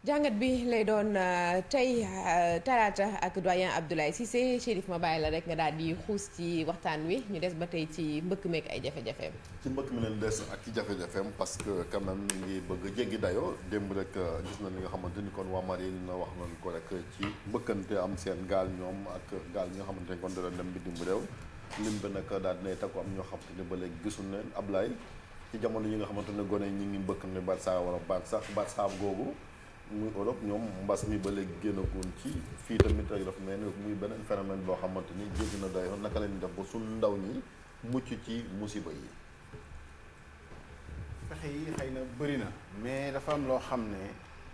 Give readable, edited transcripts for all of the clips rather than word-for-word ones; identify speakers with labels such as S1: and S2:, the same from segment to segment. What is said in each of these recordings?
S1: jàngat bi lay doon tey talaata ak doyen Abdoulaye Cissé Chérif ma bàyyi la rek nga daal di xuus ci waxtaan wi ñu des ba tey ci mbëkk meek ay jafe-jafeem.
S2: ci mbëkk mi leen des ak ci jafe-jafeem parce que quand même ñu ngi bëgg a jéggi dayoo démb rek gis na li nga xamante ni kon waa Marine wax nañ ko rek ci mbëkkante am seen gaal ñoom ak gaal ñi nga xamante ni kon da doon dem bitim réew lim bi nag daal dinay takku am ñoo xamante ni ba léegi gisul leen Ablaye ci jamono yi nga xamante ne gone ñi ngi mbëkk ne Barça wala Barça googu muy Europe ñoom mbas mi ba léegi génnagoon ci fii tamit rek dafa mel ni muy beneen phénomène boo xamante ni jéggi na doy naka leen def ba suñu ndaw ñi mucc ci musiba yi.
S3: pexe yi xëy na bëri na mais dafa am loo xam ne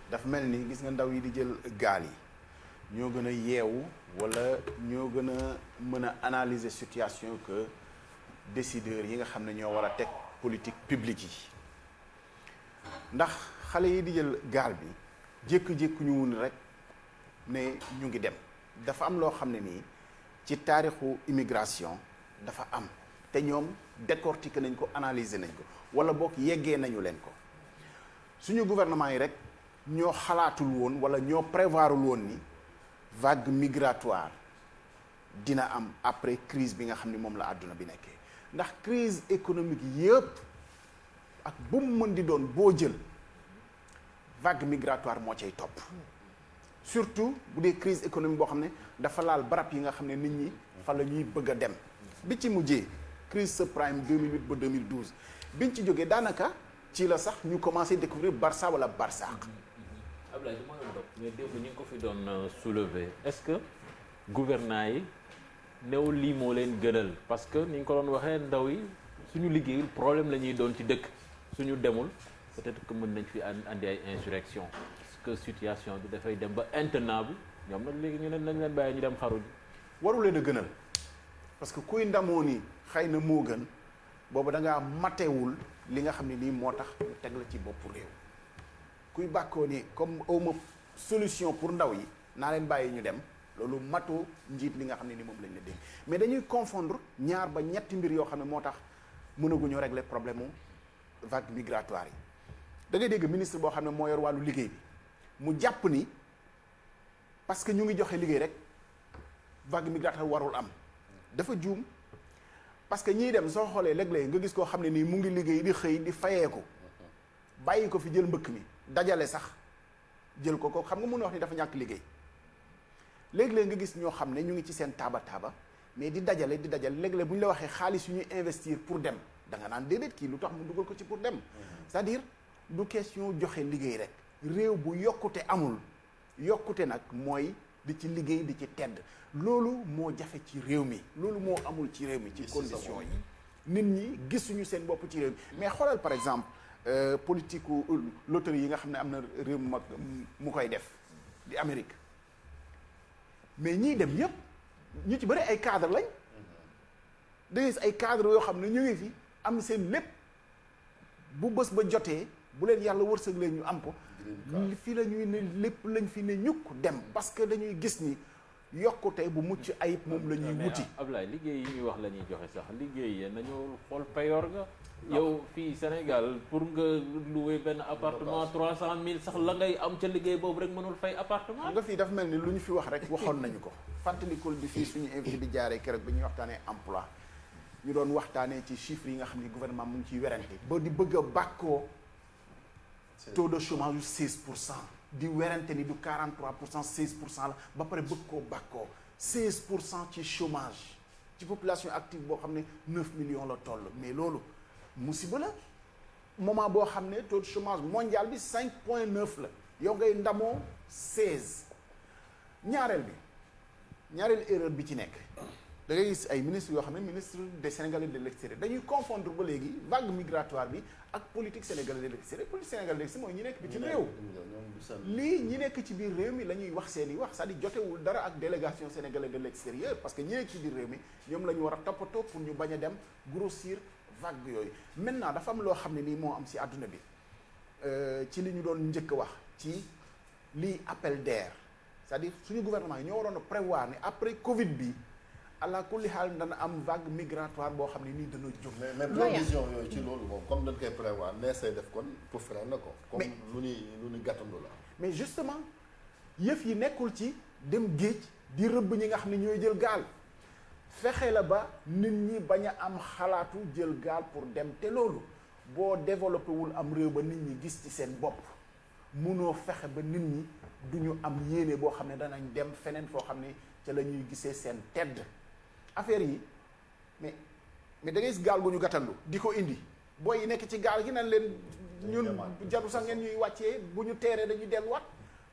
S3: dafa mel ni gis nga ndaw yi di jël gaal yi ñoo gën a yeewu walla ñoo gën a mën a analyser situation que décideurs yi nga xam ne ñoo war a teg politique publique yi ndax xale yi di jël gaal bi jékki-jékki ñu wun rek ne ñu ngi dem dafa am loo xam ne nii ci taarixu immigration dafa am te ñoom décortiquer nañ ko analyser nañ ko wala boog yeggee nañu leen ko suñu gouvernement yi rek ñoo xalaatul woon wala ñoo prévoirul woon ni vague migratoire dina am après crise bi nga xam ni moom la àdduna bi nekkee ndax crise économique yëpp ak bu mu mën di doon boo jël vague migratoire moo cay topp surtout bu dee crise économique boo xam ne dafa laal barab yi nga xam ne nit ñi fa la ñuy bëgg a dem bi ci mujjee crise subprime 2008 ba 2012 biñ ci jógee daanaka ci la sax ñu commencé découvrir Barça wala Barsaq.
S4: Ablaye dama la dog mais démb ñu ngi ko fi doon soulever est-ce que gouvernants yi néew lii moo leen gënal parce que ni ñu ko doon waxee ndaw yi suñu liggéeyul problème la ñuy doon ci dëkk suñu demul peut-être que mën nañ fi andi ay insurrection parce que situation bi dafay dem ba intenable ñoom nag léegi ñu ne nañ leen bàyyi ñu dem xaru ji.
S3: waru leen a gënal parce que kuy ndamoo ni xëy na moo gën boobu da ngaa matewul li nga xam ne nii moo tax ñu teg la ci boppu réew kuy bàkkoo ni comme awma solution pour ndaw yi naa leen bàyyi ñu dem loolu matoo njiit li nga xam ne ni moom lañ la dégg mais dañuy confondre ñaar ba ñetti mbir yoo xam ne moo tax mënaguñu régler problème mu vague migratoire yi da ngay dégg ministre boo xam ne moo yor wàllu liggéey bi mu jàpp ni parce que ñu ngi joxe liggéey rek vague migratoire warul am dafa juum parce que ñiy dem soo xoolee léeg-léeg nga gis koo xam ne nii mu ngi liggéey di xëy di fayeeku bàyyi ko fi jël mbëkk mi dajale sax jël ko xam nga mun a wax ni dafa ñàkk liggéey léeg-léeg nga gis ñoo xam ne ñu ngi ci seen taaba mais di dajale léeg-léeg bu ñu la waxee xaalis yu ñuy investir pour dem da nga naan déedéet kii lu tax mu dugal ko ci pour dem c'est-à-dire du question joxe liggéey rek réew bu yokkute amul yokkute nag mooy di ci liggéey di ci tedd loolu moo jafe ci réew mi loolu moo amul ci réew mi ci condition yi nit ñi gisuñu seen bopp ci réew mi mais xoolal par exemple politique loterie yi nga xam ne am na réew mu mag mu koy def di Amérique mais ñiy dem yépp ñu ci bëri ay cadre lañ da ngay gis ay cadre yoo xam ne ñu ngi fi am seen lépp bu bés ba jotee bu leen yàlla wërsëg leen ñu am ko fii la ñuy ne lépp lañ fi ne ñukk dem parce que dañuy gis ni yokkute bu mucc ayib moom la ñuy wuti.
S4: Ablaye liggéey yi ñuy wax la ñuy joxe sax liggéey nañu xool payoor ga yow fii Sénégal pour nga louer benn appartement 300 000 sax la ngay am ca liggéey boobu rek mënul fay appartement.
S3: nga fii dafa mel ni lu ñu fi wax rek waxoon nañu ko fàttalikul bi fii suñu invité di jaaree keroog bi ñuy waxtaanee emploi ñu doon waxtaanee ci chiffres yi nga xam ni gouvernement mu ngi ciy werante ba di bëgg a bàkkoo taux de chômage yu 16%. di werante ni du 43% 16% la ba pare bëgg koo bàkkoo 16% ci chômage ci population active boo xam ne 9 millions la toll mais loolu musiba la moment boo xam ne taux de chômage mondial bi 5,9 la yow ngay ndamoo 16 ñaareel erreur bi ci nekk da ngay gis ay ministres yoo xam ne ministre des Sénégalais de l'extérieur dañuy confondre ba léegi vague migratoire bi ak politique sénégalaise de l'extérieur politique sénégalaise de l'extérieur mooy ñi nekk bi ci réew lii ñi nekk ci biir réew mi la ñuy wax seen i wax c'est-à-dire jotewul dara ak délégation sénégalaise de l'extérieur parce que ñi nekk ci biir réew mi ñoom la ñu war a toppatoo pour ñu bañ a dem grossir vague yooyu maintenant dafa am loo xam ne nii moo am si àdduna bi ci li ñu doon njëkk a wax ci lii appel d'air c'est-à-dire suñu gouvernement yi ñoo waroon a prévoir ne après Covid bi ala kulli xaal dana am vague migratoire boo xam ne nii dana jóg.
S2: mais prévision yooyu ci loolu moom comme dañ koy prévoir neesay def kon pour freiner ko. comme lu ñuy gàttandu la.
S3: mais justement yëf yi nekkul ci dem géej di rëbb ñi nga xam ne ñooy jël gaal fexe la ba nit ñi bañ a am xalaatu jël gaal pour dem te loolu boo développé wul am réew ba nit ñi gis ci seen bopp munoo fexe ba nit ñi du ñu am yéene boo xam ne danañ dem feneen foo xam ne ca la ñuy gisee seen tedd affaire yi mais da ngay gis gaal gu ñu gàttandu di ko indi booy yi nekk ci gaal gi nan leen ñun jaru sax ngeen ñuy wàccee bu ñu teeree dañuy delluwaat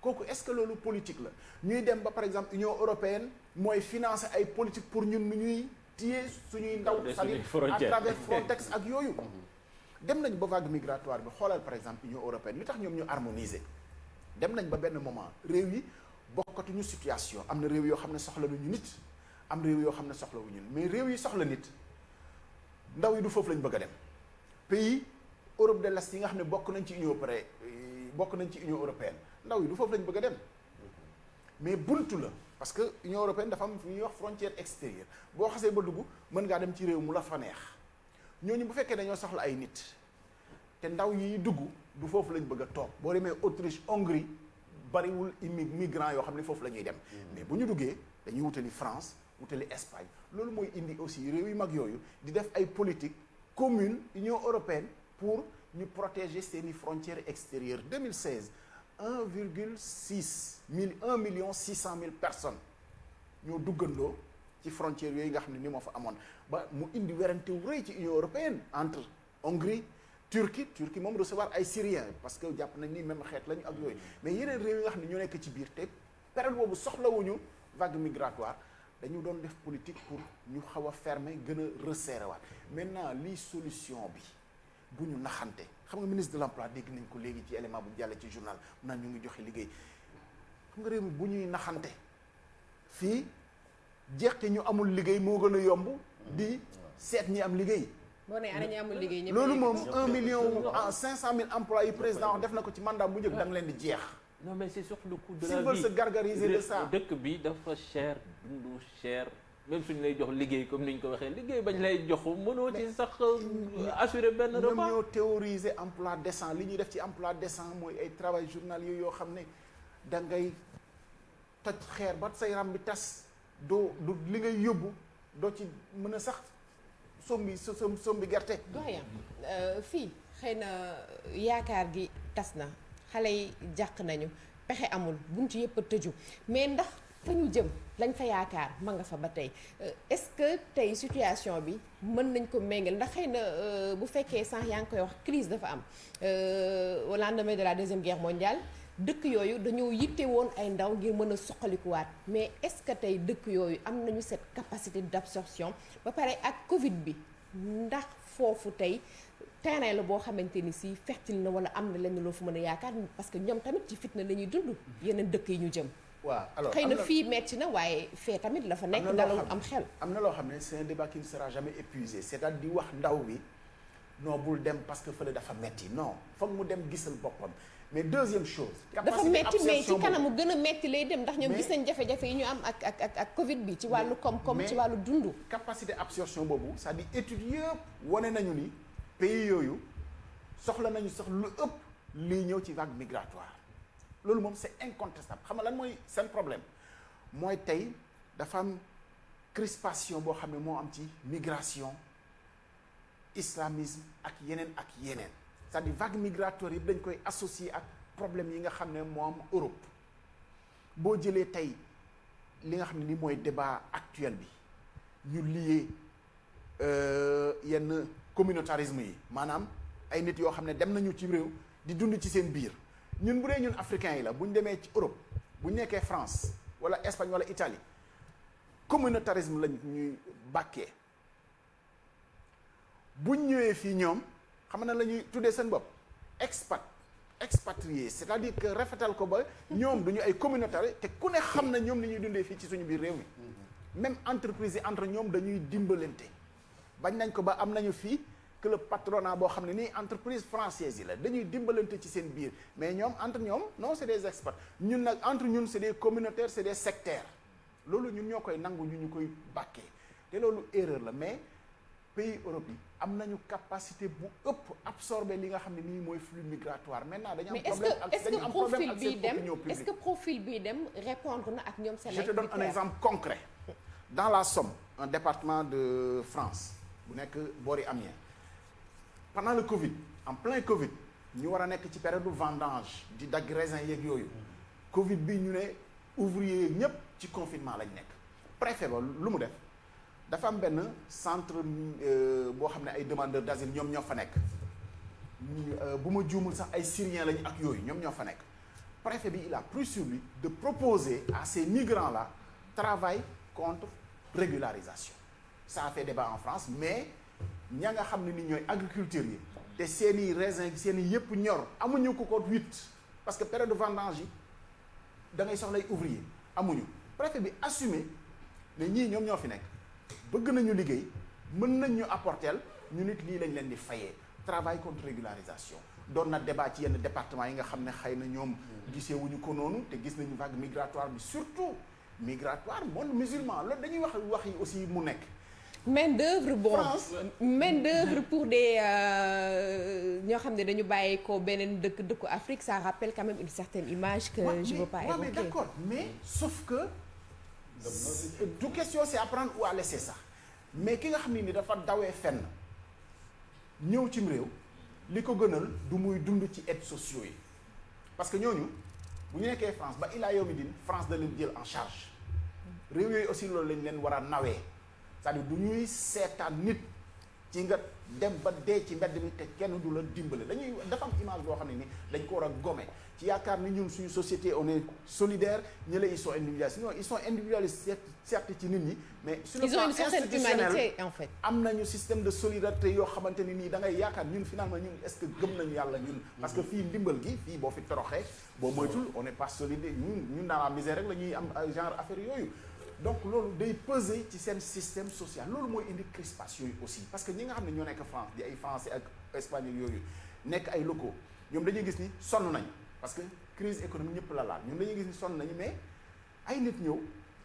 S3: kooku est-ce que loolu politique la ñuy dem ba par exemple Union européenne mooy financer ay politique pour ñun nu ñuy téye suñuy ndaw c'est-à-dire à travers Frontex ak yooyu dem nañ ba vague migratoire bi xoolal par exemple Union européenne li tax ñoom ñu harmoniser dem nañ ba benn moment réew yi bokkatuñu situation am na réew yoo xam ne soxla nañu nit am réew yoo xam ne soxla wu ñun mais réew yi soxla nit ndaw yi du foofu lañ bëgg a dem pays Europe de l'Est yi nga xam ne bokk nañ ci Union européenne ndaw yi du foofu lañ bëgg a dem mais buntu la parce que Union européenne dafa am ñuy wax frontière extérieure boo xasee ba dugg mën ngaa dem ci réew mu la fa neex ñooñu bu fekkee dañoo soxla ay nit te ndaw yi dugg du foofu lañ bëgg a toog boo demee Autriche Hongrie bariwul migrants yoo xam ne foofu la ñuy dem mais bu ñu duggee dañuy wutali France wutali Espagne loolu mooy indi aussi réew yu mag yooyu di def ay politique commune Union européenne pour ñu protéger seeni frontières extérieures 2016 1,6 million 600 000 personnes ñoo duggandoo ci frontières yooyu nga xam ne ni moo fa amoon ba mu indi werante wu rëy ci Union européenne entre Hongrie Turquie moom recevoir ay Syriens parce que jàpp nañ ni même xeet lañu ak yooyu mais yeneen réew yi nga xam ne ñoo nekk ci biir te période boobu soxlawuñu vague migratoire dañu doon def politique pour ñu xaw a fermer gën a resserrer waat maintenant lii solution bi bu ñu naxante xam nga ministre de l'emploi dégg nañ ko léegi ci élément bu jàlle ci journal mu naan ñu ngi joxe liggéey xam nga réew mi bu ñuy naxante fii jeexte ñu amul liggéey moo gën a yomb di seet ñi am liggéey.
S1: boo nee ana ñi amul liggéey ñëpp
S3: loolu moom 1,5 million emplois yi président wax def na ko ci mandat bu njëkk da nga leen di jeex.
S4: non mais c'est surtout le coût de
S3: s'ils
S4: la
S3: veulent
S4: vie
S3: se gargariser de ça.
S4: dëkk bi dafa cher dundu cher même suñu lay jox liggéey comme ni ñu ko waxee liggéey bañ lay jox mënoo ci sax assurer benn repas.
S3: ñoom ñoo théoriser emploi décent li ñuy def ci emploi décent mooy ay travail journalier yoo xam ne da ngay toj xeer ba sa yaram bi tas doo du li ngay yóbbu doo ci mën a sax sombi gerte.
S1: doyen fii xëy na yaakaar gi tas na xale yi jàq nañu pexe amul buntu yëpp a tëju mais ndax fa ñu jëm lañ fa yaakaar ma nga fa ba tey est-ce que tey situation bi mën nañ ko méngal ndax xëy na bu fekkee sànq yaa ngi koy wax crise dafa am au lendemain de la deuxième guerre mondiale dëkk yooyu dañoo yitte woon ay ndaw ngir mën a suqalikuwaat mais est-ce que tey dëkk yooyu am nañu cette capacité d'absorption ba pare ak Covid bi ndax foofu tey terrain la boo xamante ni si fertile na wala am na lenn loo fu mën a yaakaar parce que ñoom tamit ci fitna la ñuy dund yeneen dëkk yi ñu jëm.
S3: waaw alors
S1: xëy na fii metti na waaye fee tamit la fa nekk dalawul am xel.
S3: am na loo xam ne c'est un débat qui ne sera jamais épuisé c'est-à-dire di wax ndaw bi non bul dem parce que fële dafa metti non foog mu dem gisal boppam mais deuxième chose.
S1: dafa metti mais ci kanamu gën a metti lay dem ndax ñoom gis nañ jafe-jafe yi ñu am ak Covid bi ci wàllu koom-koom ci wàllu dundu.
S3: capacité absorption boobu c'est-à-dire études yëpp wane nañu ni pays yooyu soxla nañu sax lu ëpp liy ñëw ci vague migratoire loolu moom c'est incontestable xam nga lan mooy seen problème mooy tey dafa am crispation boo xam ne moo am ci migration islamisme ak yeneen c'est-à-dire vague migratoire yi dañ koy associer ak problème yi nga xam ne moo am Europe boo jëlee tey li nga xam ne ni mooy débat actuel bi ñu lié yenn communautarisme yi maanaam ay nit yoo xam ne dem nañu ci réew di dund ci seen biir ñun bu dee ñun africains yi la bu ñu demee ci Europe bu ñu nekkee France wala Espagne wala Italie communautarisme lañ ñuy bàkkee bu ñu ñëwee fii ñoom xam na la ñuy tuddee seen bopp expatrié c'est-à-dire que rafetal ko ba ñoom duñu ay communautaire te ku ne xam na ñoom ni ñuy dundee fii ci suñu biir réew mi même entreprise yi entre ñoom dañuy dimbalante bañ nañ ko ba am nañu fii club patronat boo xam ne nii entreprise française yi la dañuy dimbalante ci seen biir mais ñoom entre ñoom non c'est des expats ñun nag entre ñun c'est des communautaires c'est des sectaires loolu ñun ñoo koy nangu ñu koy bàkkee te loolu erreur la mais pays Europe yi am nañu capacité bu ëpp absorber li nga xam ne nii mooy flux migratoire maintenant dañu am
S1: mais
S3: problème ak
S1: est-ce que profil bii dem
S3: opinion publique.
S1: est-ce que profil bii dem répondre na ak ñoom seen
S3: Je te donne un exemple concret. Dans la Somme, un département de France bu nekk boori Amiens pendant le Covid en plein Covid ñu war a nekk ci période de vendange di dagg raisin yeeg yooyu Covid bi ñu ne ouvrier ñëpp ci confinement lañ nekk préfet ba lu mu def dafa am benn centre boo xam ne ay demandeurs d'asile ñoom ñoo fa nekk bu ma juumul sax ay Syriens lañu ak yooyu ñoom ñoo fa nekk préfet bi il a pris sur lui de proposer à ces migrants-là travail contre régularisation ça a fait débat en France mais ña nga xam ne ni ñooy agriculteurs yi te seeni raisin seeni yëpp ñor amuñu ko huit parce que période de vendange yi da ngay soxlay ouvrier amuñu préfet bi assumé ne ñii ñoom ñoo fi nekk bëgg nañu liggéey mën nañ ñu apporter ñu nit lii lañ leen di fayee travail contre régularisation doon na débat ci yenn département yi nga xam ne xëy na ñoom gisee wuñu ko noonu te gis nañu vague migratoire bi surtout migratoire monde musulman loolu dañuy wax yi aussi mu nekk
S1: main d'œuvre bon
S3: France
S1: main d'œuvre pour des ñoo xam ne dañu bàyyi ko beneen dëkku Afrique ça rappelle quand même une certaine image que je veux pas évoquer.
S3: mais d'accord mais sauf que du question c'est à prendre ou à laisser ça mais ki nga xam ne ni dafa dawee fenn ñëw cim réew li ko gënal du muy dund ci aides sociaux yi parce que ñooñu bu ñu nekkee France ba ilaa yawmi din France da leen jël en charge réew yooyu aussi loolu lañ leen war a nawee c'est-à-dire du ñuy seetaan nit ci nga dem ba dee ci mbedd mi te kenn du la dimbale dañuy dafa am image boo xam ne ni dañ ko war a gome ci yaakaar ni ñun suñu société on est solidaire ñële ils sont individualistes non ils sont individualistes certes ci nit ñi mais sur le plan institutionnel
S1: en fait
S3: am nañu système de solidarité yoo xamante ni nii da ngay yaakaar ñun finalement ñun est-ce que gëm nañu yàlla ñun parce que fii ndimbal gi fii boo fi toroxee boo moytul on n'est pas solidaire ñun dans la misère rek la ñuy am genre affaire yooyu donc loolu day peser ci seen système social loolu mooy indi crispation yi aussi parce que ñi nga xam ne ñoo nekk France di ay français ak espagnol yooyu nekk ay locaux ñoom dañuy gis ni sonn nañ parce que crise économique ñëpp la laal ñoom dañuy gis ni sonn nañu mais ay nit ñëw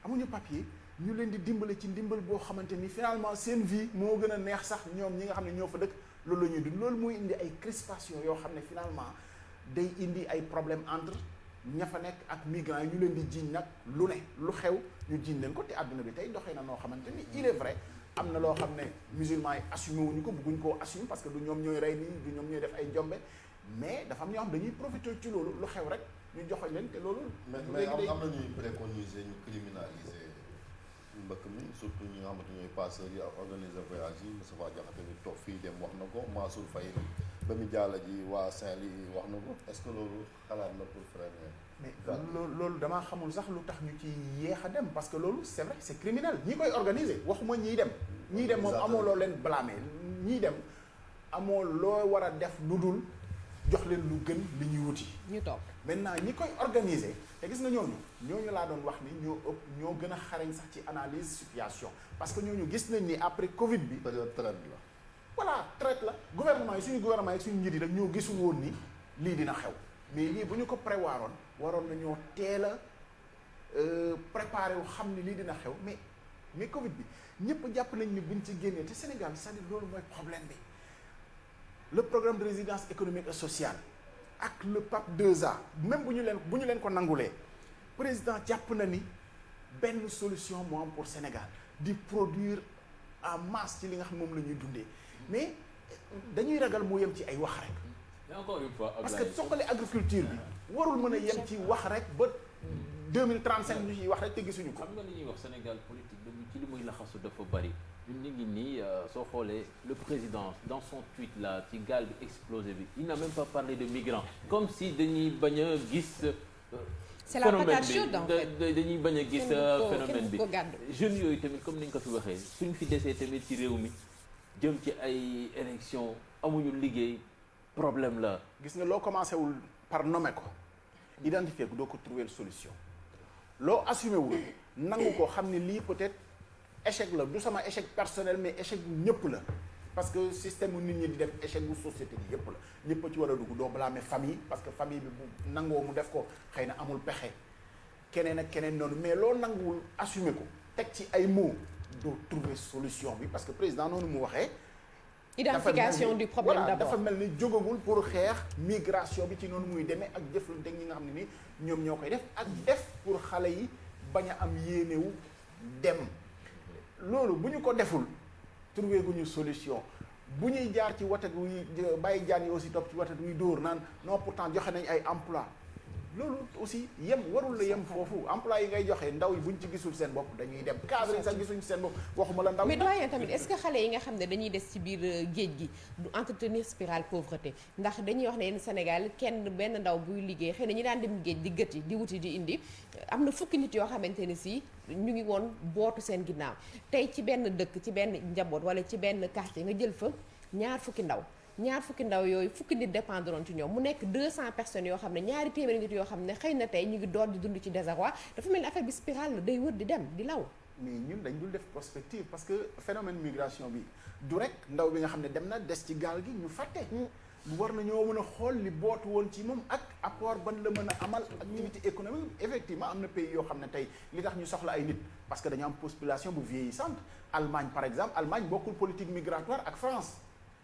S3: amuñu papier ñu leen di dimbale ci ndimbal boo xamante ni finalement seen vie moo gën a neex sax ñoom ñi nga xam ne ñoo fa dëkk loolu la ñuy dund loolu mooy indi ay crispation yoo xam ne finalement day indi ay problème entre ña fa nekk ak migrants yi ñu leen di jiiñ nag lu ne lu xew ñu jiiñ leen ko te àdduna bi tey doxee na noo xamante ni il est vrai am na loo xam ne musulmans yi assumé wuñu ko bëgguñ koo assumer parce que du ñoom ñooy rey nii du ñoom ñooy def ay njombe mais dafa am ñoo xam dañuy profité ci loolu lu xew rek ñu joxoñ leen te loolu
S2: mais am na ñuy préconiser ñu criminaliser mbëkk mi surtout ñi nga xamante ñooy passeurs yi ak organiser voyage yi Moustapha Diakhaté mi toog fii dem wax na ko Mansour Faye ba mu jàlla ji waa Saint-Louis wax na ko est-ce que loolu xalaat la pour freiner
S3: mais loolu damaa xamul sax lu tax ñu ci yéex a dem parce que loolu c'est vrai c'est criminel ñi koy organiser waxuma ñiy dem moom amoo loo leen blâmer ñiy dem amoo loo war a def lu dul jox leen lu gën li ñuy wuti
S1: ñu toog
S3: maintenant ñi koy organiser te gis nga ñooñu laa doon wax ni ñoo gën a xarañ sax ci analyse situation parce que ñooñu gis nañ ni après Covid bi
S2: période traite la
S3: voilà traite la gouvernement yi suñu gouvernement yi suñu njiit yi rek ñoo gisul woon ni lii dina xew mais lii bu ñu ko prévoiroon waroon nañoo teel a préparé wu xam ni lii dina xew mais Covid bi ñëpp jàpp nañ ni buñ ci génnee te Sénégal c'est-à-dire loolu mooy problème bi le programme de résilience économique et sociale ak le PAP 2A même bu ñu leen ko nangulee président jàpp na ni benn solution moo am pour Sénégal di produire en masse ci li nga xam moom la ñuy dundee mais dañuy ragal mu yem ci ay wax rek.
S4: mais encore une fois
S3: parce que soxali agriculture bi warul mën a yem ci wax rek ba 2035 ñu ciy wax rek te gisuñu ko.
S4: xam nga li ñuy wax Sénégal politique bi ci li muy laxasu dafa bari ñun ñu ngi nii soo xoolee le président dans son tweet là ci gaal bi explosé bi il n'a même pas parlé de migrants comme si dañuy bañ a gis.
S1: c'est la patate chaude en fait
S4: dañuy bañ a gis phénomène bi jeunes yooyu tamit comme ni nga ko fi waxee suñ fi desee tamit ci réew mi jëm ci ay élections amuñu liggéey problème la.
S3: gis nga loo commencé wul par nommer ko identifier ko doo ko trouver solution loo assumé wul nangu ko xam ne lii peut-être échec la du sama échec personnel mais échec bu ñëpp la parce que système mu nit ñi di def échec bu société bi yëpp la ñëpp a ci war a dugg doo blâmer famille parce que famille bi bu nangoo mu def ko xëy na amul pexe keneen ak keneen noonu mais loo nanguwul assumer ko teg ci ay mots doo trouver solution bi parce que président noonu mu waxee.
S1: identification du problème d'abord
S3: dafa mel ni jógagul pour xeex migration bi ci noonu muy demee ak jëflante ñi nga xam ne ni ñoom ñoo koy def ak def pour xale yi bañ a am yéenewu dem loolu bu ñu ko deful trouver gu ñu solution bu ñuy jaar ci watat wuy bàyyi jaan yi aussi topp ci watat wuy dóor naan non pourtant joxe nañ ay emploi loolu aussi warul la yem foofu emploi yi ngay joxe ndaw yi buñ ci gisul seen bopp dañuy dem cadre yi sax gisuñ seen bopp waxuma la ndaw
S1: mais doyen tamit est-ce que xale yi nga xam ne dañuy des ci biir géej gi du entretenir spirale pauvreté ndax dañuy wax ne yenn Sénégal benn ndaw buy liggéey xëy na ñi daan dem géej di gëti di wuti di indi am na fukki nit yoo xamante ne si ñu ngi woon bootu seen ginnaaw tey ci benn dëkk ci benn njaboot wala ci benn quartier nga jël fa ñaar fukki ndaw yooyu fukki nit dépendroon ci ñoom mu nekk 200 personnes yoo xam ne ñaari téeméeri nit yoo xam ne xëy na tey ñu ngi door di dund ci désarroi dafa mel ni affaire bi spirale la day wër di dem di law.
S3: mais ñun dañ dul def prospective parce que phénomène migration bi du rek ndaw bi nga xam ne dem na des ci gaal gi ñu fàtte. war nañoo mën a xool li bootu woon ci moom ak apport ban la mën a amal activité économique effectivement am na pays yoo xam ne tey li tax ñu soxla ay nit parce que dañu am population bu vieillissante Allemagne par exemple Allemagne bokkul politique migratoire ak France.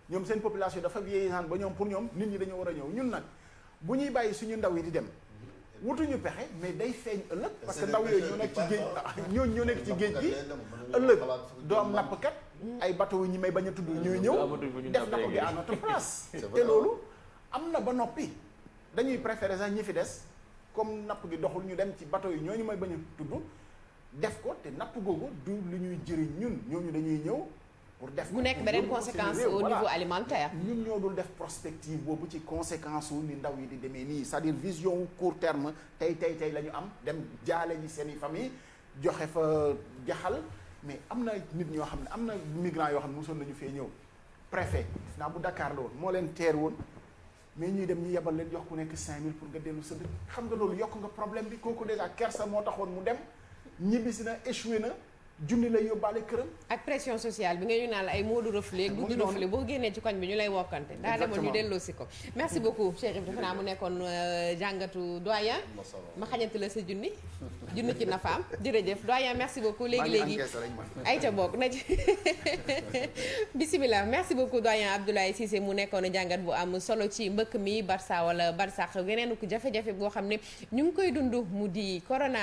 S3: ñoom seen population dafa vieillissante ba ñoom pour ñoom nit ñi dañoo war a ñëw ñun nag bu ñuy bàyyi suñu ndaw yi di dem wutuñu pexe mais day feeñ ëllëg parce que ndaw yooyu ñoo nekk ci géej ñoo nekk ci géej gi ëllëg doo am nappkat ay bateau yi ñi may bañ a tudd ñooy ñëw def napp gi à notre place te loolu am na ba noppi dañuy préférer sax ñi fi des comme napp gi doxul ñu dem ci bateau yi ñooñu may bañ a tudd def ko te napp googu du lu ñuy jëriñ ñun ñooñu dañuy ñëw pour def
S1: mu nekk beneen conséquence au niveau alimentaire.
S3: ñun ñoo dul def prospective boobu ci conséquence wu ni ndaw yi di demee nii c'est-à-dire vision wu court terme tey la ñu am dem jaale ji seen i famille joxe fa jaxal mais am na nit ñoo xam ne am na migrants yoo xam ne mosoon nañu fee ñëw préfet naa bu Dakar la woon moo leen teer woon mais ñuy dem ñu yebal leen jox ku nekk 5000 pour nga dellu sa dëkk xam nga loolu yokk nga problème bi kooku déjà kersa moo taxoon mu dem ñibbisi na échoué na. junni lay yóbbaale këram.
S1: ak pression sociale bi nga ñu naan ay moodu reflet guddi reflet boo génnee ci koñ bi ñu lay wokkante daa demoon ñu delloosi ko merci beaucoup Chérif defe naa mu nekkoon jàngatu doyen ma xañante la sa junni ci nafaam jërëjëf doyen merci beaucoup léegi ayca bokk na ci bismillah merci beaucoup doyen Abdoulaye Cissé mu nekkoon jàngat bu am solo ci mbëkk mi Barça wala Barsax geneen ku jafe-jafe boo xam ne ñu ngi koy dund mu di corona